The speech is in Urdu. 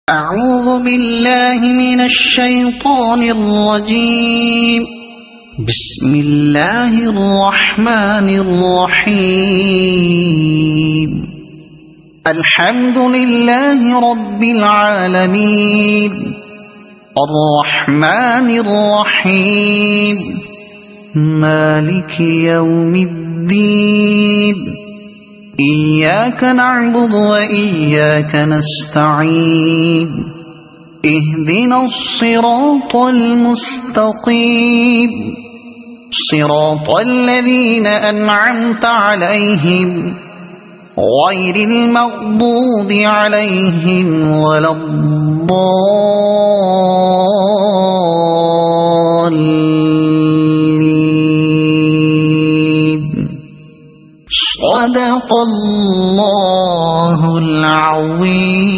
أعوذ بالله من الشيطان الرجيم. بسم الله الرحمن الرحيم. الحمد لله رب العالمين الرحمن الرحيم مالك يوم الدين. إياك نعبد وإياك نستعين. اهدنا الصراط المستقيم صراط الذين أنعمت عليهم غير المغضوب عليهم ولا الضالين. صدق الله العظيم.